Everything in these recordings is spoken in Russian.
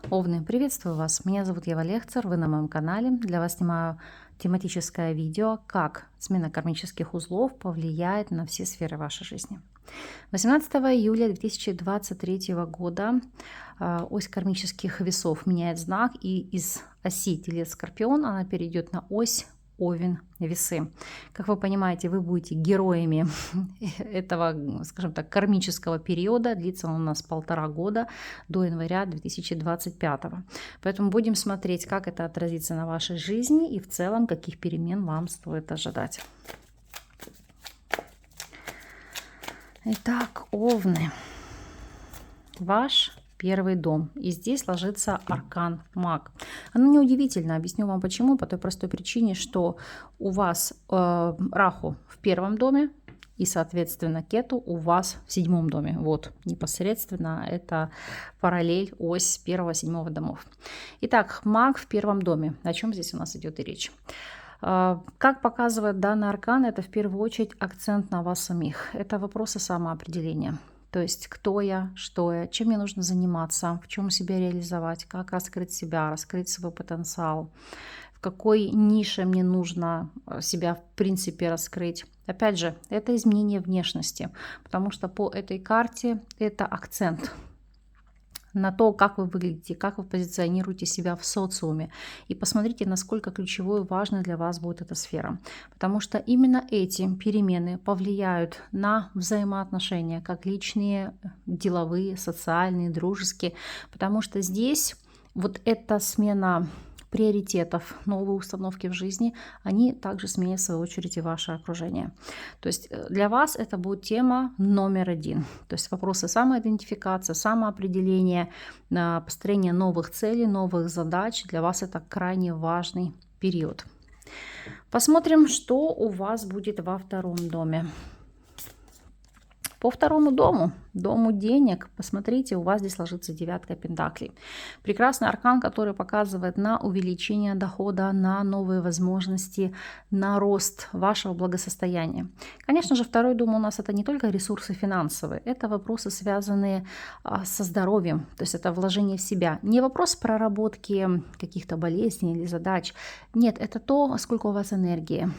Овны, приветствую вас! Меня зовут Ева Лехцер, вы на моем канале. Для вас снимаю тематическое видео, как смена кармических узлов повлияет на все сферы вашей жизни. 18 июля 2023 года ось кармических весов меняет знак, и из оси Телец-Скорпион она перейдет на ось Овен-Весы. Как вы понимаете, вы будете героями этого, скажем так, кармического периода. Длится он у нас 1,5 года, до января 2025. Поэтому будем смотреть, как это отразится на вашей жизни и в целом, каких перемен вам стоит ожидать. Итак, Овны, ваш первый дом. И здесь ложится аркан Маг. Оно неудивительно, объясню вам почему. По той простой причине, что у вас Раху в первом доме, и, соответственно, Кету у вас в 7 доме. Вот, непосредственно это параллель, ось 1-7 домов. Итак, Маг в первом доме. О чем здесь у нас идет и речь? Как показывает данный аркан, это в первую очередь акцент на вас самих. Это вопросы самоопределения. То есть кто я, что я, чем мне нужно заниматься, в чем себя реализовать, как раскрыть себя, раскрыть свой потенциал, в какой нише мне нужно себя в принципе раскрыть. Опять же, это изменение внешности, потому что по этой карте это акцент на то, как вы выглядите, как вы позиционируете себя в социуме. И посмотрите, насколько ключевой и важной для вас будет эта сфера. Потому что именно эти перемены повлияют на взаимоотношения, как личные, деловые, социальные, дружеские. Потому что здесь вот эта смена приоритетов, новые установки в жизни, они также сменят в свою очередь и ваше окружение. То есть для вас это будет тема номер 1. То есть вопросы самоидентификации, самоопределения, построения новых целей, новых задач. Для вас это крайне важный период. Посмотрим, что у вас будет во втором доме. По второму дому, дому денег, посмотрите, у вас здесь ложится 9 пентаклей. Прекрасный аркан, который показывает на увеличение дохода, на новые возможности, на рост вашего благосостояния. Конечно же, второй дом у нас это не только ресурсы финансовые, это вопросы, связанные со здоровьем, то есть это вложение в себя. Не вопрос проработки каких-то болезней или задач. Нет, это то, сколько у вас энергии,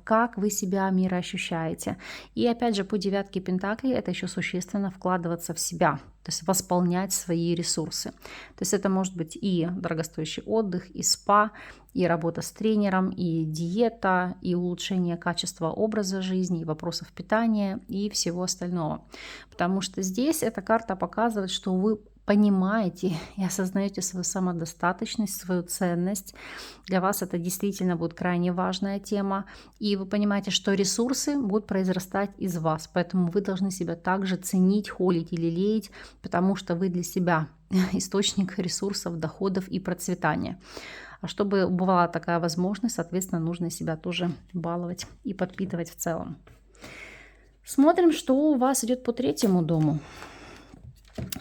как вы себя мироощущаете. И опять же, по 9 пентаклей это еще существенно вкладываться в себя, то есть восполнять свои ресурсы. То есть это может быть и дорогостоящий отдых, и спа, и работа с тренером, и диета, и улучшение качества образа жизни, и вопросов питания, и всего остального. Потому что здесь эта карта показывает, что вы понимаете и осознаете свою самодостаточность, свою ценность. Для вас это действительно будет крайне важная тема. И вы понимаете, что ресурсы будут произрастать из вас. Поэтому вы должны себя также ценить, холить и лелеять, потому что вы для себя источник ресурсов, доходов и процветания. А чтобы бывала такая возможность, соответственно, нужно себя тоже баловать и подпитывать в целом. Смотрим, что у вас идет по третьему дому.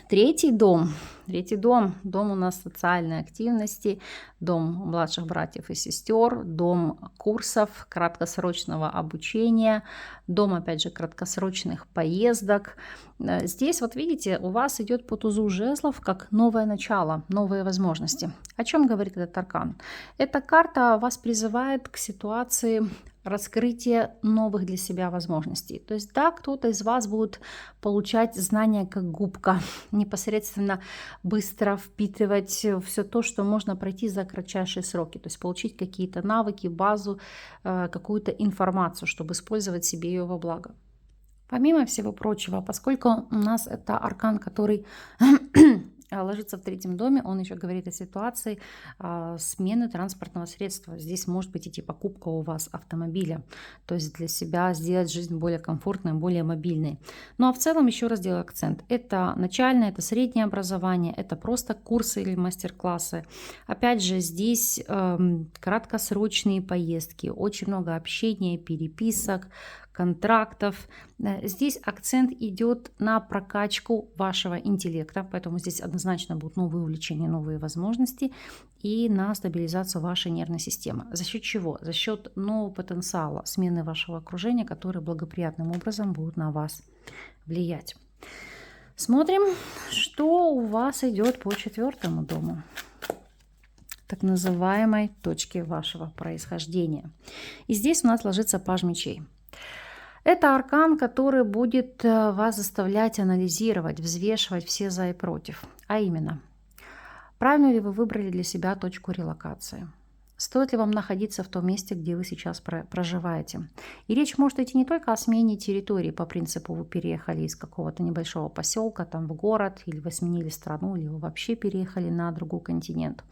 Третий дом у нас социальной активности, дом младших братьев и сестер, дом курсов, краткосрочного обучения, дом, опять же, краткосрочных поездок. Здесь, вот видите, у вас идет по тузу жезлов как новое начало, новые возможности. О чем говорит этот аркан? Эта карта вас призывает к ситуации раскрытия новых для себя возможностей. То есть, да, кто-то из вас будет получать знания как губка, непосредственно быстро впитывать все то, что можно пройти за кратчайшие сроки, то есть получить какие-то навыки, базу, какую-то информацию, чтобы использовать себе ее во благо. Помимо всего прочего, поскольку у нас это аркан, который ложится в третьем доме, он еще говорит о ситуации смены транспортного средства. Здесь может быть идти покупка у вас автомобиля, то есть для себя сделать жизнь более комфортной, более мобильной. Ну а в целом еще раз делаю акцент. Это начальное, это среднее образование, это просто курсы или мастер-классы. Опять же, здесь краткосрочные поездки, очень много общения, переписок, контрактов. Здесь акцент идет на прокачку вашего интеллекта, поэтому здесь однозначно будут новые увлечения, новые возможности и на стабилизацию вашей нервной системы. За счет чего? За счет нового потенциала, смены вашего окружения, который благоприятным образом будет на вас влиять. Смотрим, что у вас идет по 4-му дому, так называемой точке вашего происхождения. И здесь у нас ложится паж мечей. Это аркан, который будет вас заставлять анализировать, взвешивать все за и против. А именно, правильно ли вы выбрали для себя точку релокации? Стоит ли вам находиться в том месте, где вы сейчас проживаете? И речь может идти не только о смене территории, по принципу вы переехали из какого-то небольшого поселка там в город, или вы сменили страну, или вы вообще переехали на другой континент.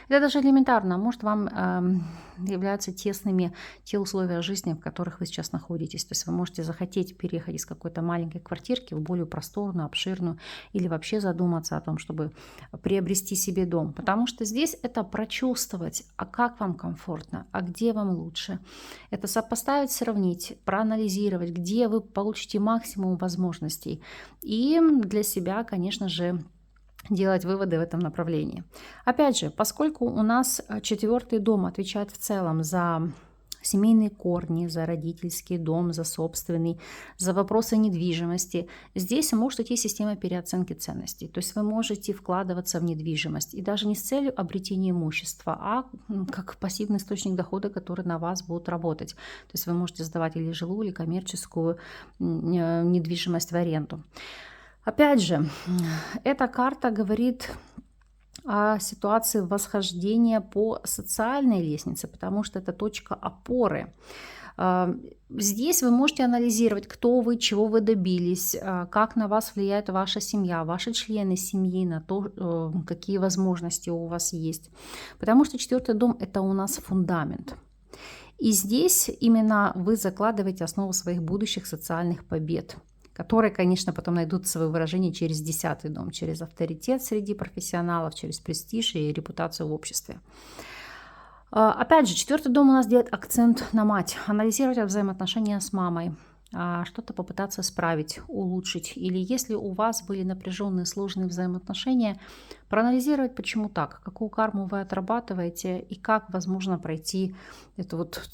Это даже элементарно. Может, вам являются тесными те условия жизни, в которых вы сейчас находитесь. То есть вы можете захотеть переехать из какой-то маленькой квартирки в более просторную, обширную, или вообще задуматься о том, чтобы приобрести себе дом. Потому что здесь это прочувствовать, а как вам комфортно, а где вам лучше. Это сопоставить, сравнить, проанализировать, где вы получите максимум возможностей. И для себя, конечно же, делать выводы в этом направлении. Опять же, поскольку у нас 4-й дом отвечает в целом за семейные корни, за родительский дом, за собственный, за вопросы недвижимости. Здесь может идти система переоценки ценностей. То есть вы можете вкладываться в недвижимость. И даже не с целью обретения имущества, а как пассивный источник дохода, который на вас будет работать. То есть вы можете сдавать или жилую, или коммерческую недвижимость в аренду. Опять же, эта карта говорит о ситуации восхождения по социальной лестнице, потому что это точка опоры. Здесь вы можете анализировать, кто вы, чего вы добились, как на вас влияет ваша семья, ваши члены семьи, на то, какие возможности у вас есть. Потому что 4-й дом – это у нас фундамент. И здесь именно вы закладываете основу своих будущих социальных побед, которые, конечно, потом найдут свое выражение через 10-й дом, через авторитет среди профессионалов, через престиж и репутацию в обществе. Опять же, 4-й дом у нас делает акцент на мать. Анализировать взаимоотношения с мамой, что-то попытаться исправить, улучшить. Или если у вас были напряженные, сложные взаимоотношения, проанализировать, почему так, какую карму вы отрабатываете и как возможно пройти эту вот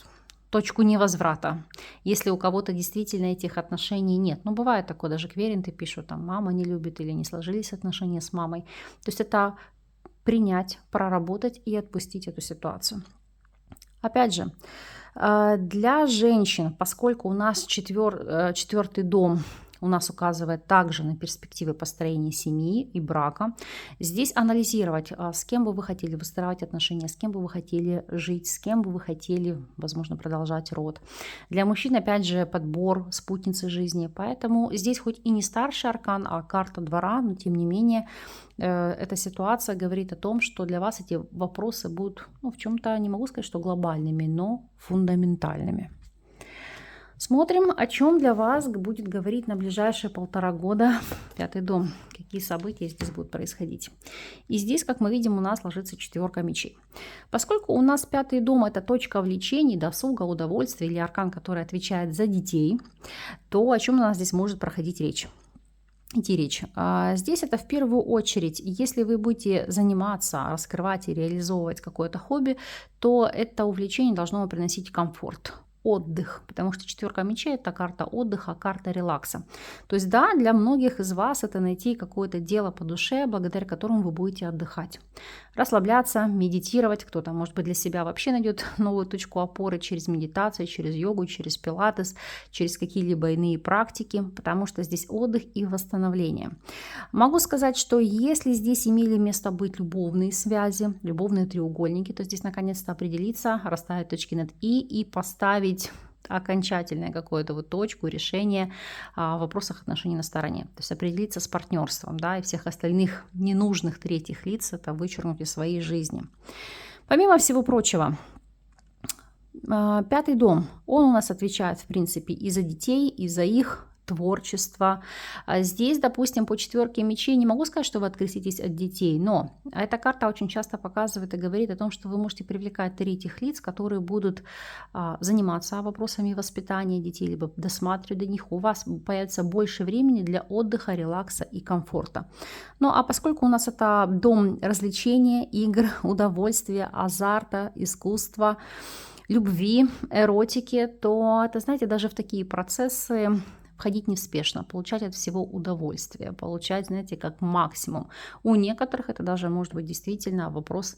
точку невозврата, если у кого-то действительно этих отношений нет. Ну, бывает такое, даже кверенты пишут, там, мама не любит или не сложились отношения с мамой. То есть это принять, проработать и отпустить эту ситуацию. Опять же, для женщин, поскольку у нас 4-й дом у нас указывает также на перспективы построения семьи и брака. Здесь анализировать, с кем бы вы хотели выстраивать отношения, с кем бы вы хотели жить, с кем бы вы хотели, возможно, продолжать род. Для мужчин, опять же, подбор спутницы жизни. Поэтому здесь хоть и не старший аркан, а карта двора, но тем не менее эта ситуация говорит о том, что для вас эти вопросы будут, ну, в чем-то, не могу сказать, что глобальными, но фундаментальными. Смотрим, о чем для вас будет говорить на ближайшие 1,5 года 5-й дом. Какие события здесь будут происходить. И здесь, как мы видим, у нас ложится 4 мечей. Поскольку у нас 5-й дом – это точка влечений, досуга, удовольствия или аркан, который отвечает за детей, то о чем у нас здесь может проходить речь? Здесь это в первую очередь, если вы будете заниматься, раскрывать и реализовывать какое-то хобби, то это увлечение должно вам приносить комфорт, отдых, потому что 4 мечей – это карта отдыха, карта релакса. То есть да, для многих из вас это найти какое-то дело по душе, благодаря которому вы будете отдыхать, расслабляться, медитировать. Кто-то, может быть, для себя вообще найдет новую точку опоры через медитацию, через йогу, через пилатес, через какие-либо иные практики, потому что здесь отдых и восстановление. Могу сказать, что если здесь имели место быть любовные связи, любовные треугольники, то здесь наконец-то определиться, расставить точки над и поставить окончательное какую-то вот точку, решение в вопросах отношений на стороне. То есть определиться с партнерством, да, и всех остальных ненужных третьих лиц это вычеркнуть из своей жизни. Помимо всего прочего, 5-й дом, он у нас отвечает, в принципе, и за детей, и за их творчество. Здесь, допустим, по 4 мечей не могу сказать, что вы откреститесь от детей, но эта карта очень часто показывает и говорит о том, что вы можете привлекать третьих лиц, которые будут заниматься вопросами воспитания детей, либо досматривать до них. У вас появится больше времени для отдыха, релакса и комфорта. Ну а поскольку у нас это дом развлечения, игр, удовольствия, азарта, искусства, любви, эротики, то это, знаете, даже в такие процессы входить неспешно, получать от всего удовольствие, получать, знаете, как максимум. У некоторых это даже может быть действительно вопрос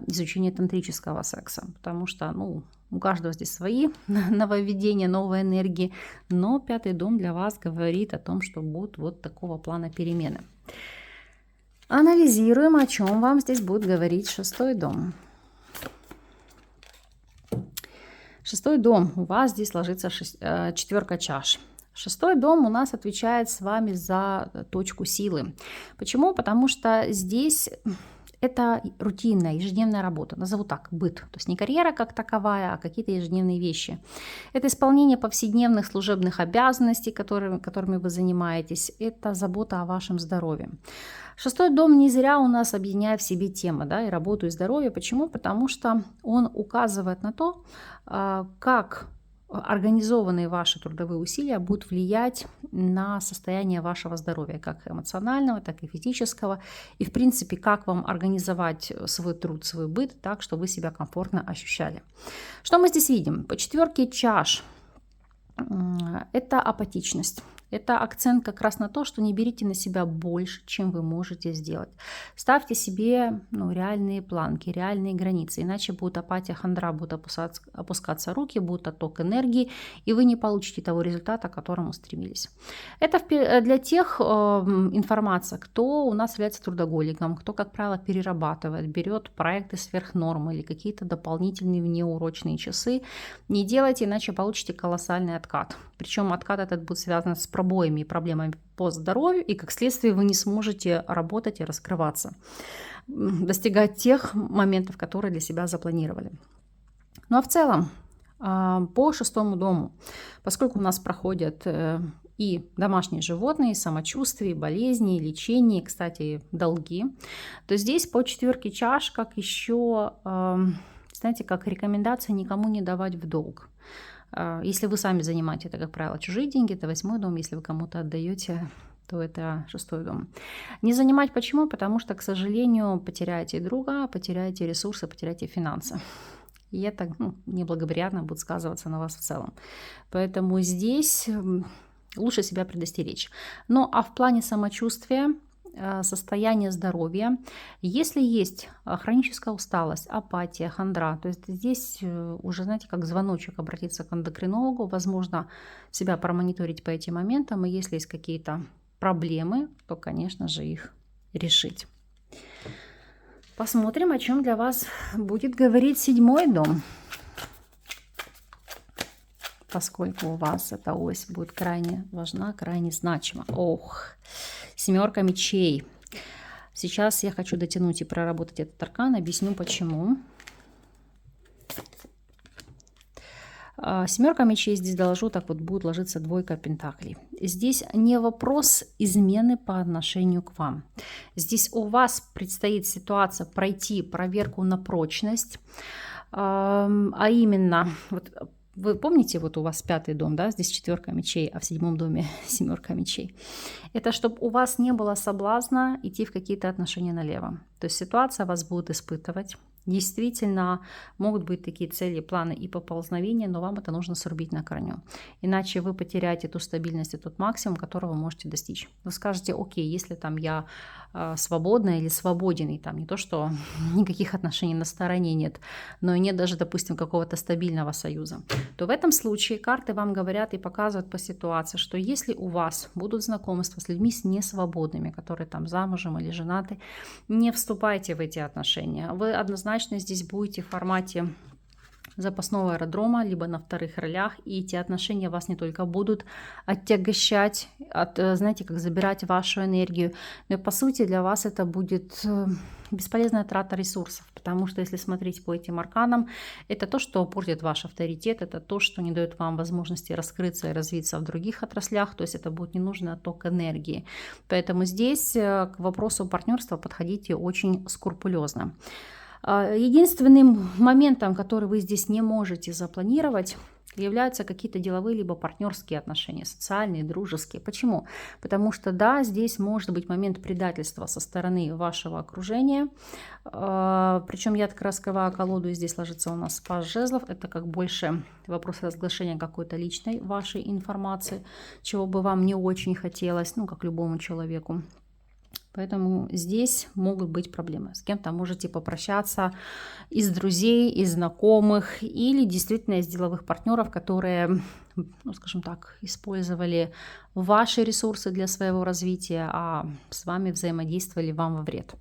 изучения тантрического секса, потому что, ну, у каждого здесь свои нововведения, новые энергии, но 5-й дом для вас говорит о том, что будут вот такого плана перемены. Анализируем, о чем вам здесь будет говорить 6-й дом. 6-й дом, у вас здесь ложится 4 чаш. 6-й дом у нас отвечает с вами за точку силы. Почему? Потому что здесь это рутинная, ежедневная работа, назову так, быт. То есть не карьера как таковая, а какие-то ежедневные вещи. Это исполнение повседневных служебных обязанностей, которыми вы занимаетесь. Это забота о вашем здоровье. 6-й дом не зря у нас объединяет в себе темы, да, и работу, и здоровье. Почему? Потому что он указывает на то, как организованные ваши трудовые усилия будут влиять на состояние вашего здоровья, как эмоционального, так и физического. И, в принципе, как вам организовать свой труд, свой быт так, чтобы вы себя комфортно ощущали. Что мы здесь видим? По 4 чаш это апатичность. Это акцент как раз на то, что не берите на себя больше, чем вы можете сделать. Ставьте себе реальные планки, реальные границы, иначе будет апатия, хандра, будут опускаться руки, будет отток энергии, и вы не получите того результата, к которому стремились. Это для тех информация, кто у нас является трудоголиком, кто, как правило, перерабатывает, берет проекты сверх нормы или какие-то дополнительные внеурочные часы. Не делайте, иначе получите колоссальный откат. Причем откат этот будет связан с пробоями и проблемами по здоровью, и как следствие вы не сможете работать и раскрываться, достигать тех моментов, которые для себя запланировали. Ну а в целом, по 6-му дому, поскольку у нас проходят и домашние животные, и самочувствие, и болезни, и лечение, и, кстати, долги, то здесь по 4 чаш, как еще, знаете, как рекомендация никому не давать в долг. Если вы сами занимаете, это, как правило, чужие деньги, это 8-й дом. Если вы кому-то отдаете, то это 6-й дом. Не занимать почему? Потому что, к сожалению, потеряете друга, потеряете ресурсы, потеряете финансы. И это неблагоприятно будет сказываться на вас в целом. Поэтому здесь лучше себя предостеречь. Ну а в плане самочувствия, состояние здоровья, если есть хроническая усталость, апатия, хандра, то есть здесь уже, знаете, как звоночек, обратиться к эндокринологу, возможно, себя промониторить по этим моментам, и если есть какие-то проблемы, то, конечно же, их решить. Посмотрим, о чем для вас будет говорить 7-й дом, поскольку у вас эта ось будет крайне важна, крайне значима. Ох, 7 мечей. Сейчас я хочу дотянуть и проработать этот аркан. Объясню почему. 7 мечей здесь доложу, так вот будет ложиться 2 пентаклей. Здесь не вопрос измены по отношению к вам. Здесь у вас предстоит ситуация пройти проверку на прочность, а именно... Вот, вы помните, вот у вас 5-й дом, да, здесь 4 мечей, а в 7-м доме 7 мечей. Это чтобы у вас не было соблазна идти в какие-то отношения налево. То есть ситуация вас будет испытывать. Действительно, могут быть такие цели, планы и поползновения, но вам это нужно срубить на корню. Иначе вы потеряете ту стабильность и тот максимум, которого вы можете достичь. Вы скажете, окей, если там я свободна или свободен, и там не то, что никаких отношений на стороне нет, но и нет даже, допустим, какого-то стабильного союза, то в этом случае карты вам говорят и показывают по ситуации, что если у вас будут знакомства с людьми несвободными, которые там замужем или женаты, не вступайте в эти отношения. Вы однозначно здесь будете в формате запасного аэродрома, либо на вторых ролях, и эти отношения вас не только будут оттягощать, знаете, как забирать вашу энергию, но и, по сути, для вас это будет бесполезная трата ресурсов, потому что, если смотреть по этим арканам, это то, что портит ваш авторитет, это то, что не дает вам возможности раскрыться и развиться в других отраслях, то есть это будет ненужный отток энергии. Поэтому здесь к вопросу партнерства подходите очень скрупулезно. Единственным моментом, который вы здесь не можете запланировать, являются какие-то деловые либо партнерские отношения, социальные, дружеские. Почему? Потому что, да, здесь может быть момент предательства со стороны вашего окружения. Причем я так раскрываю колоду, и здесь ложится у нас паж жезлов. Это как больше вопрос разглашения какой-то личной вашей информации, чего бы вам не очень хотелось, ну, как любому человеку. Поэтому здесь могут быть проблемы. С кем-то можете попрощаться из друзей, из знакомых или действительно из деловых партнеров, которые, ну, скажем так, использовали ваши ресурсы для своего развития, а с вами взаимодействовали вам во вред.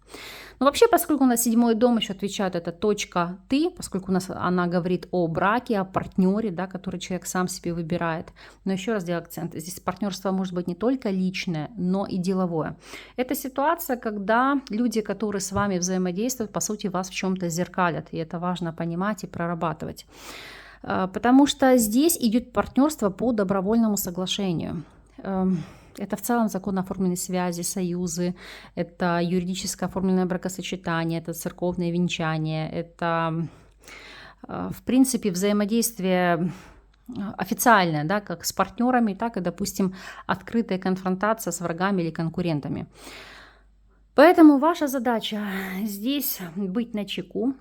Но вообще, поскольку у нас 7-й дом еще отвечает, это точка «ты», поскольку у нас она говорит о браке, о партнере, да, который человек сам себе выбирает. Но еще раз делаю акцент, здесь партнерство может быть не только личное, но и деловое. Это ситуация, когда люди, которые с вами взаимодействуют, по сути, вас в чем-то зеркалят, и это важно понимать и прорабатывать. Потому что здесь идет партнерство по добровольному соглашению. Это в целом законно оформленные связи, союзы, это юридически оформленное бракосочетание, это церковное венчание, это, в принципе, взаимодействие официальное, да, как с партнерами, так и, допустим, открытая конфронтация с врагами или конкурентами. Поэтому ваша задача здесь быть начеку.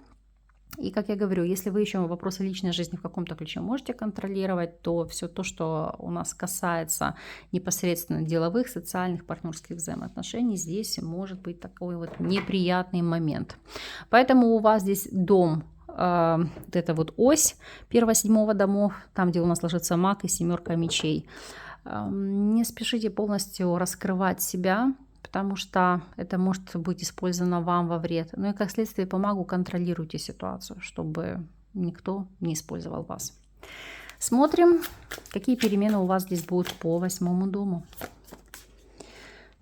И, как я говорю, если вы еще вопросы личной жизни в каком-то ключе можете контролировать, то все то, что у нас касается непосредственно деловых, социальных, партнерских взаимоотношений, здесь может быть такой вот неприятный момент. Поэтому у вас здесь дом, вот эта вот ось 1-7 домов, там, где у нас ложится маг и 7 мечей. Не спешите полностью раскрывать себя, потому что это может быть использовано вам во вред. Ну и как следствие по магу контролируйте ситуацию, чтобы никто не использовал вас. Смотрим, какие перемены у вас здесь будут по 8 дому.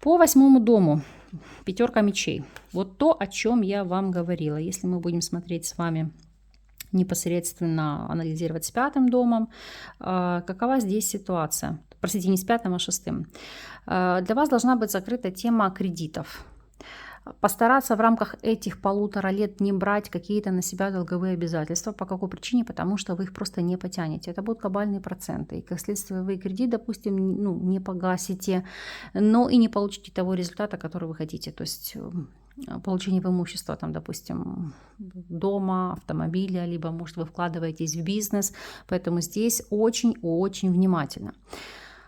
По 8 дому 5 мечей. Вот то, о чем я вам говорила. Если мы будем смотреть с вами непосредственно анализировать с 5 домом, какова здесь ситуация? Простите, не с 5, а 6. Для вас должна быть закрыта тема кредитов. Постараться в рамках этих 1,5 лет не брать какие-то на себя долговые обязательства. По какой причине? Потому что вы их просто не потянете. Это будут кабальные проценты. И как следствие вы кредит, допустим, ну, не погасите, но и не получите того результата, который вы хотите. То есть получение имущества, там, допустим, дома, автомобиля, либо, может, вы вкладываетесь в бизнес. Поэтому здесь очень-очень внимательно.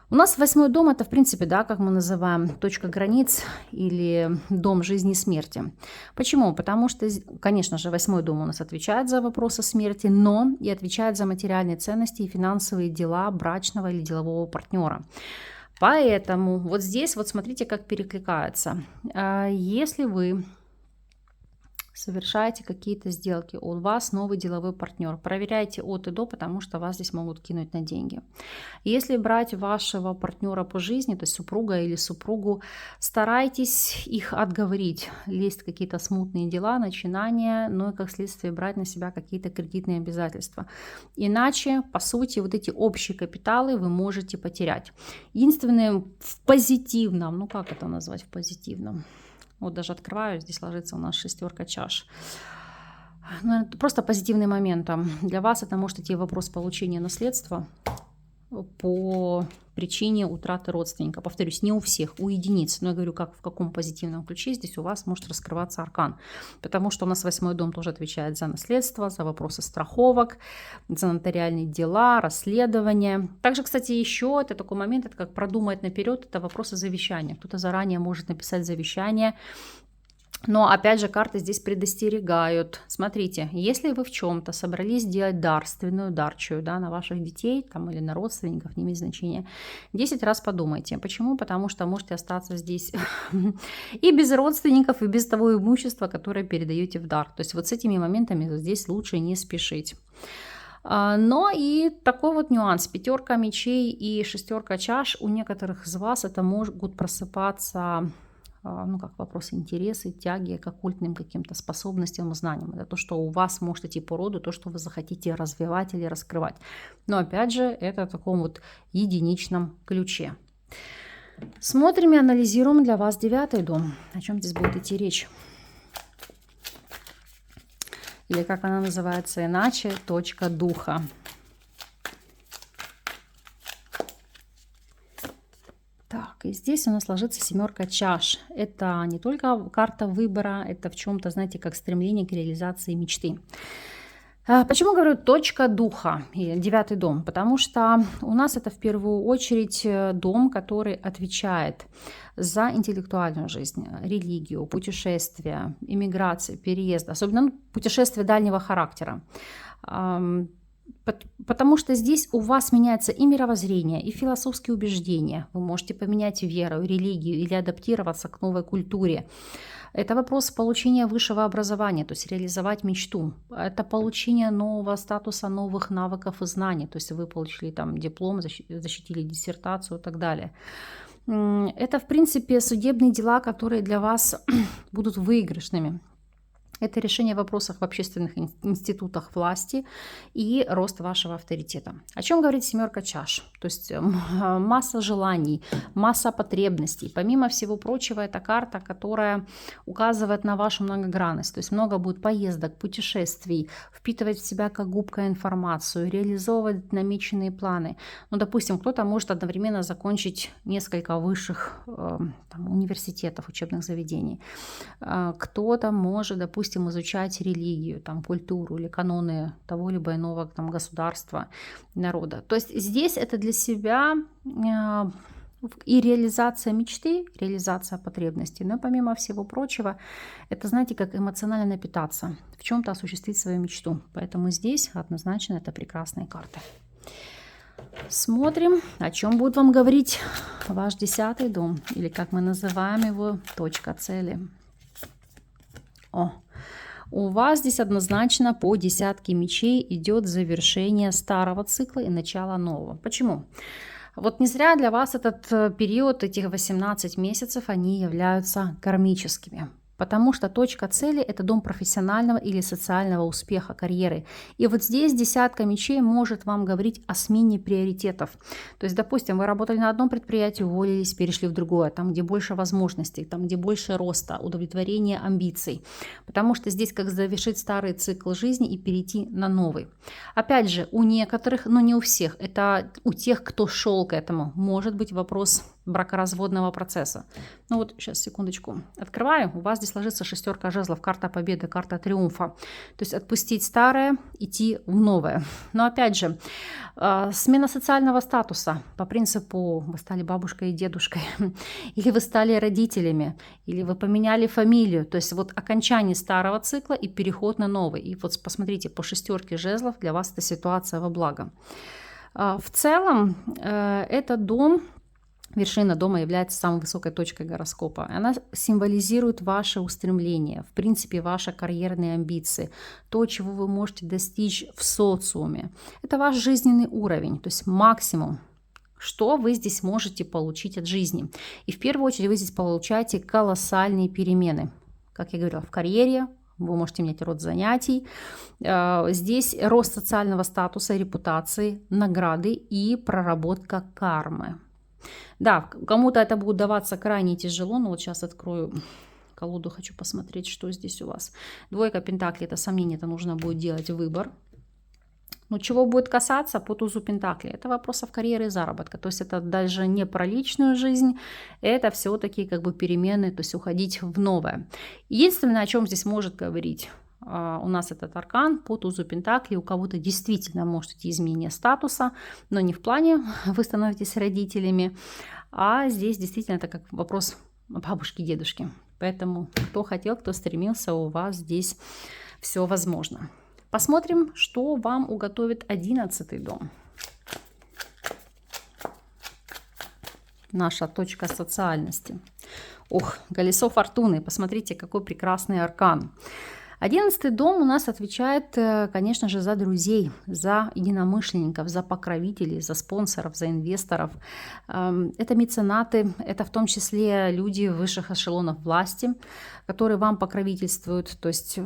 У нас 8 дом, это, в принципе, да, как мы называем, точка границ или дом жизни и смерти. Почему? Потому что, конечно же, 8 дом у нас отвечает за вопросы смерти, но и отвечает за материальные ценности и финансовые дела брачного или делового партнера. Поэтому вот здесь вот смотрите, как перекликается. Если вы совершаете какие-то сделки, у вас новый деловой партнер, проверяйте от и до, потому что вас здесь могут кинуть на деньги. Если брать вашего партнера по жизни, то есть супруга или супругу, старайтесь их отговорить, лезть в какие-то смутные дела, начинания, но и как следствие брать на себя какие-то кредитные обязательства. Иначе, по сути, вот эти общие капиталы вы можете потерять. Единственное, в позитивном, ну как это назвать в позитивном? Вот даже открываю, здесь ложится у нас 6 чаш. Ну, это просто позитивный момент. Для вас это может идти вопрос получения наследства по причине утраты родственника. Повторюсь, не у всех, у единиц. Но я говорю, как в каком позитивном ключе здесь у вас может раскрываться аркан. Потому что у нас 8 дом тоже отвечает за наследство, за вопросы страховок, за нотариальные дела, расследования. Также, кстати, еще это такой момент, это как продумать наперед, это вопросы завещания. Кто-то заранее может написать завещание. Но опять же карты здесь предостерегают. Смотрите, если вы в чем-то собрались делать дарственную, дарчую, да, на ваших детей там, или на родственников, не имеет значения, 10 раз подумайте. Почему? Потому что можете остаться здесь и без родственников, и без того имущества, которое передаете в дар. То есть вот с этими моментами здесь лучше не спешить. Но и такой вот нюанс. 5 мечей и 6 чаш у некоторых из вас это могут просыпаться, ну, как вопросы интересы, тяги к оккультным каким-то способностям, знаниям. Это то, что у вас может идти по роду, то, что вы захотите развивать или раскрывать. Но опять же, это в таком вот единичном ключе. Смотрим и анализируем для вас 9 дом. О чем здесь будет идти речь? Или как она называется иначе, точка духа. здесь у нас ложится семерка чаш. Это не только карта выбора, это в чем-то, знаете, как стремление к реализации мечты. Почему говорю точка духа и 9 дом? Потому что у нас это в первую очередь дом, который отвечает за интеллектуальную жизнь, религию, путешествия, иммиграцию, переезд, особенно путешествия дальнего характера. Потому что здесь у вас меняется и мировоззрение, и философские убеждения. Вы можете поменять веру, религию или адаптироваться к новой культуре. Это вопрос получения высшего образования, то есть реализовать мечту. Это получение нового статуса, новых навыков и знаний. То есть вы получили там диплом, защитили диссертацию и так далее. Это, в принципе, судебные дела, которые для вас будут выигрышными. Это решение вопросов в общественных институтах власти и рост вашего авторитета. О чем говорит семерка чаш? То есть масса желаний, масса потребностей. Помимо всего прочего, это карта, которая указывает на вашу многогранность. То есть много будет поездок, путешествий, впитывать в себя как губка информацию, реализовывать намеченные планы. Ну, допустим, кто-то может одновременно закончить несколько высших университетов, учебных заведений. Кто-то может, допустим, изучать религию, там, культуру или каноны того либо иного там, государства, народа. То есть здесь это для себя и реализация мечты, реализация потребностей, но помимо всего прочего, это, знаете, как эмоционально напитаться, в чем-то осуществить свою мечту. Поэтому здесь однозначно это прекрасные карты. Смотрим, о чем будет вам говорить ваш 10 дом, или как мы называем его, точка цели. У вас здесь однозначно по 10 мечей идет завершение старого цикла и начало нового. Почему? Вот не зря для вас этот период, этих 18 месяцев, они являются кармическими. Потому что точка цели – это дом профессионального или социального успеха, карьеры. И вот здесь 10 мечей может вам говорить о смене приоритетов. То есть, допустим, вы работали на одном предприятии, уволились, перешли в другое, там, где больше возможностей, там, где больше роста, удовлетворения амбиций. Потому что здесь как завершить старый цикл жизни и перейти на новый. Опять же, у некоторых, но не у всех, это у тех, кто шел к этому, может быть вопрос бракоразводного процесса. Ну вот, сейчас, секундочку, открываю. У вас здесь ложится 6 жезлов, карта победы, карта триумфа. То есть отпустить старое, идти в новое. Но опять же, смена социального статуса по принципу вы стали бабушкой и дедушкой, или вы стали родителями, или вы поменяли фамилию. То есть вот окончание старого цикла и переход на новый. И вот посмотрите, по 6 жезлов для вас эта ситуация во благо. В целом, этот дом, вершина дома является самой высокой точкой гороскопа. Она символизирует ваше устремление, в принципе, ваши карьерные амбиции, то, чего вы можете достичь в социуме. Это ваш жизненный уровень, то есть максимум, что вы здесь можете получить от жизни. И в первую очередь вы здесь получаете колоссальные перемены. Как я говорила, в карьере, вы можете менять род занятий. Здесь рост социального статуса, репутации, награды и проработка кармы. Да, кому-то это будет даваться крайне тяжело, но вот сейчас открою колоду, хочу посмотреть, что здесь у вас. 2 пентаклей, это сомнение, это нужно будет делать выбор. Но чего будет касаться по тузу пентаклей? Это вопросов карьеры и заработка. То есть это даже не про личную жизнь, это все-таки как бы перемены, то есть уходить в новое. Единственное, о чем здесь может говорить у нас этот аркан по тузу пентаклей, у кого-то действительно может идти изменение статуса, но не в плане вы становитесь родителями, а здесь действительно это как вопрос бабушки, дедушки. Поэтому кто хотел, кто стремился, у вас здесь все возможно. Посмотрим, что вам уготовит 11 дом. Наша точка социальности. Ох, колесо фортуны. Посмотрите, какой прекрасный аркан. 11 дом у нас отвечает, конечно же, за друзей, за единомышленников, за покровителей, за спонсоров, за инвесторов. Это меценаты, это в том числе люди высших эшелонов власти, которые вам покровительствуют, то есть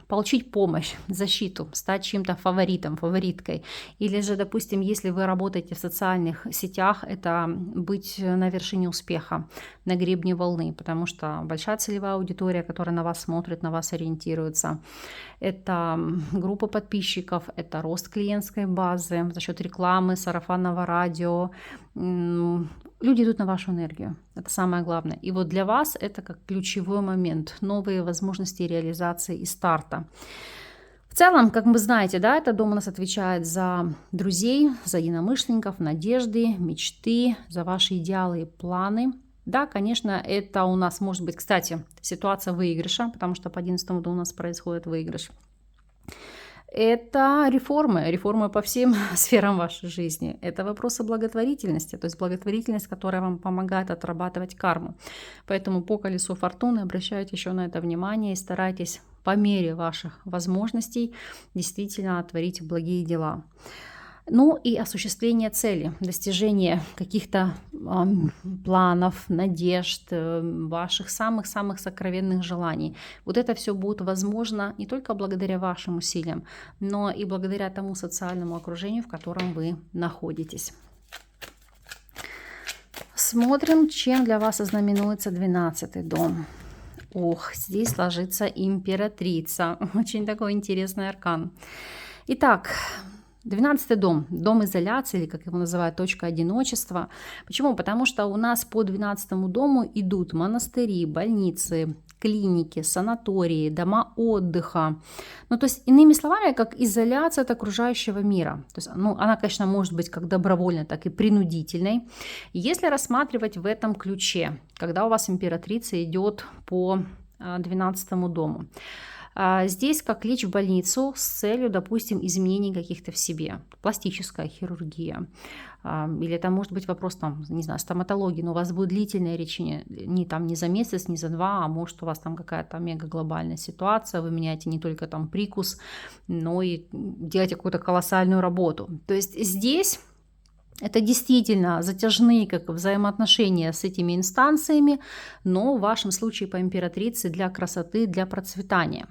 получить помощь, защиту, стать чьим-то фаворитом, фавориткой. Или же, допустим, если вы работаете в социальных сетях, это быть на вершине успеха, на гребне волны, потому что большая целевая аудитория, которая на вас смотрит, на вас ориентируется. Это группа подписчиков, это рост клиентской базы за счет рекламы, сарафанного радио, люди идут на вашу энергию. Это самое главное. И вот для вас это как ключевой момент. Новые возможности реализации и старта. В целом, как вы знаете, да, этот дом у нас отвечает за друзей, за единомышленников, надежды, мечты, за ваши идеалы и планы. Да, конечно, это у нас может быть, кстати, ситуация выигрыша, потому что по 11 дому у нас происходит выигрыш. Это реформы по всем сферам вашей жизни. Это вопросы благотворительности, то есть благотворительность, которая вам помогает отрабатывать карму. Поэтому по колесу фортуны обращайте еще на это внимание и старайтесь по мере ваших возможностей действительно творить благие дела. Ну и осуществление цели, достижение каких-то планов, надежд, ваших самых-самых сокровенных желаний. Вот это все будет возможно не только благодаря вашим усилиям, но и благодаря тому социальному окружению, в котором вы находитесь. Смотрим, чем для вас ознаменуется 12-й дом. Ох, здесь ложится императрица. Очень такой интересный аркан. Итак, 12-й дом, дом изоляции, или как его называют, точка одиночества. Почему? Потому что у нас по 12-му дому идут монастыри, больницы, клиники, санатории, дома отдыха. Ну, то есть, иными словами, как изоляция от окружающего мира. То есть, она, конечно, может быть как добровольной, так и принудительной. Если рассматривать в этом ключе, когда у вас императрица идет по 12-му дому, здесь как лечь в больницу с целью, допустим, изменений каких-то в себе. Пластическая хирургия. Или это может быть вопрос, не знаю, стоматологии, но у вас будет длительное лечение не за месяц, не за два, а может у вас там какая-то мегаглобальная ситуация, вы меняете не только там прикус, но и делаете какую-то колоссальную работу. То есть здесь это действительно затяжные как взаимоотношения с этими инстанциями, но в вашем случае по императрице для красоты, для процветания.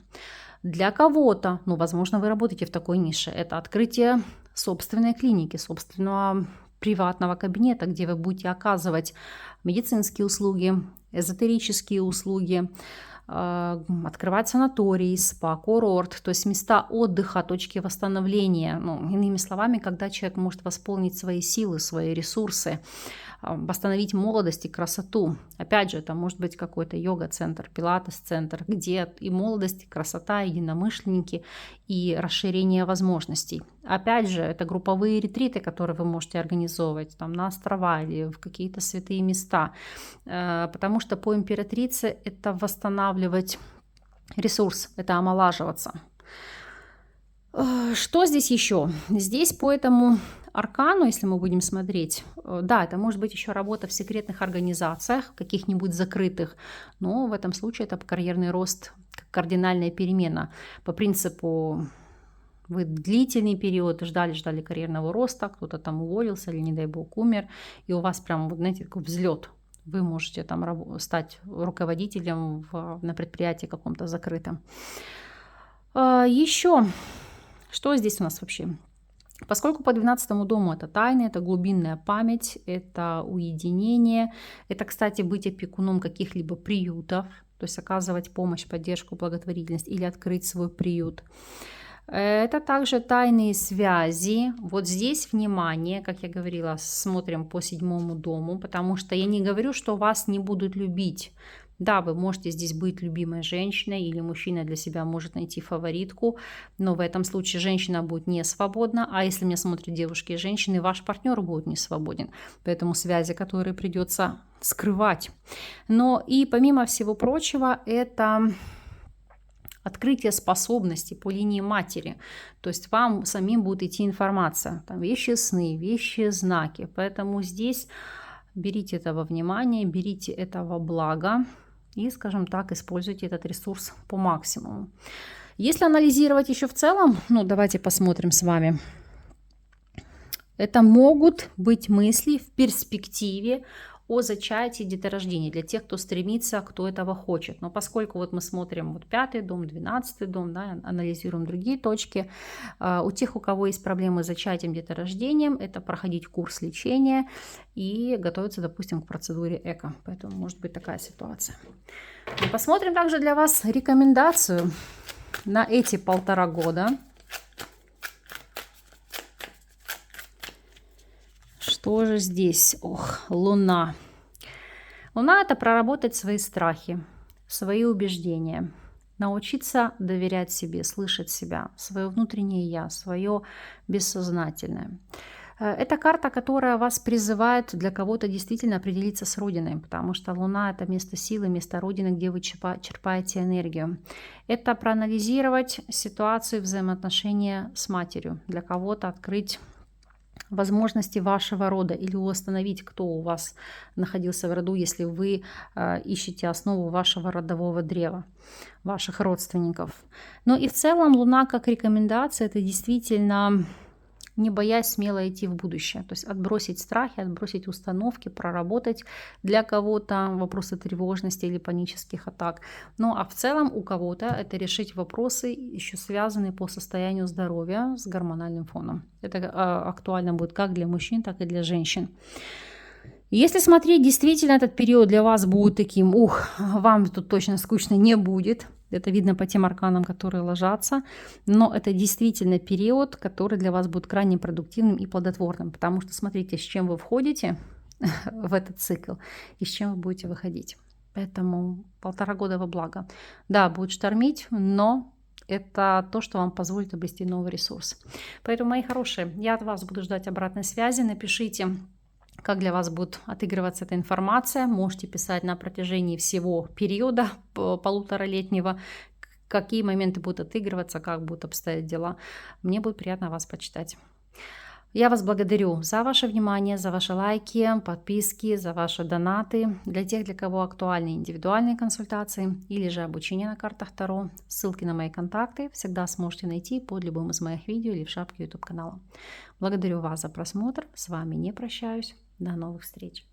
Для кого-то, возможно, вы работаете в такой нише, это открытие собственной клиники, собственного приватного кабинета, где вы будете оказывать медицинские услуги, эзотерические услуги, открывать санатории, спа, курорт, то есть места отдыха, точки восстановления. Иными словами, когда человек может восполнить свои силы, свои ресурсы, восстановить молодость и красоту. Опять же, это может быть какой-то йога-центр, пилатес-центр, где и молодость, и красота, и единомышленники, и расширение возможностей. Опять же, это групповые ретриты, которые вы можете организовывать на острова или в какие-то святые места. Потому что по императрице это восстанавливать ресурс, это омолаживаться. Что здесь еще? Здесь по этому аркану, если мы будем смотреть, да, это может быть еще работа в секретных организациях, каких-нибудь закрытых, но в этом случае это карьерный рост, кардинальная перемена. По принципу, вы длительный период ждали карьерного роста, кто-то там уволился или, не дай бог, умер, и у вас прям, знаете, такой взлет. Вы можете там стать руководителем на предприятии каком-то закрытом. Еще, что здесь у нас вообще? Поскольку по 12-му дому это тайна, это глубинная память, это уединение, это, кстати, быть опекуном каких-либо приютов, то есть оказывать помощь, поддержку, благотворительность или открыть свой приют. Это также тайные связи. Вот здесь внимание, как я говорила, смотрим по 7-му дому, потому что я не говорю, что вас не будут любить. Да, вы можете здесь быть любимой женщиной, или мужчина для себя может найти фаворитку, но в этом случае женщина будет не свободна, а если меня смотрят девушки и женщины, ваш партнер будет не свободен. Поэтому связи, которые придется скрывать. Но и помимо всего прочего, это открытие способностей по линии матери. То есть вам самим будет идти информация. Там вещи сны, вещи знаки. Поэтому здесь берите это во внимание, берите это во благо и, скажем так, используйте этот ресурс по максимуму. Если анализировать еще в целом, давайте посмотрим с вами. Это могут быть мысли в перспективе о зачатии, деторождении для тех, кто стремится, кто этого хочет. Но поскольку мы смотрим 5-й дом, 12-й дом, да, анализируем другие точки, у тех, у кого есть проблемы с зачатием, деторождением, это проходить курс лечения и готовиться, допустим, к процедуре ЭКО. Поэтому может быть такая ситуация. Мы посмотрим также для вас рекомендацию на эти 1,5 года. Что же здесь? Ох, Луна. Луна – это проработать свои страхи, свои убеждения, научиться доверять себе, слышать себя, свое внутреннее «я», свое бессознательное. Это карта, которая вас призывает для кого-то действительно определиться с Родиной, потому что Луна – это место силы, место Родины, где вы черпаете энергию. Это проанализировать ситуацию взаимоотношения с матерью, для кого-то открыть возможности вашего рода или установить, кто у вас находился в роду, если вы ищете основу вашего родового древа, ваших родственников. Ну и в целом Луна как рекомендация – это действительно не боясь смело идти в будущее, то есть отбросить страхи, отбросить установки, проработать для кого-то вопросы тревожности или панических атак. Ну а в целом у кого-то это решить вопросы, еще связанные по состоянию здоровья с гормональным фоном. Это актуально будет как для мужчин, так и для женщин. Если смотреть, действительно этот период для вас будет таким, вам тут точно скучно не будет. Это видно по тем арканам, которые ложатся. Но это действительно период, который для вас будет крайне продуктивным и плодотворным. Потому что смотрите, с чем вы входите в этот цикл и с чем вы будете выходить. Поэтому 1,5 года во благо. Да, будет штормить, но это то, что вам позволит обрести новый ресурс. Поэтому, мои хорошие, я от вас буду ждать обратной связи. Напишите, как для вас будет отыгрываться эта информация. Можете писать на протяжении всего периода 1,5-летнего, какие моменты будут отыгрываться, как будут обстоять дела. Мне будет приятно вас почитать. Я вас благодарю за ваше внимание, за ваши лайки, подписки, за ваши донаты. Для тех, для кого актуальны индивидуальные консультации или же обучение на картах Таро, ссылки на мои контакты всегда сможете найти под любым из моих видео или в шапке YouTube канала. Благодарю вас за просмотр. С вами не прощаюсь. До новых встреч.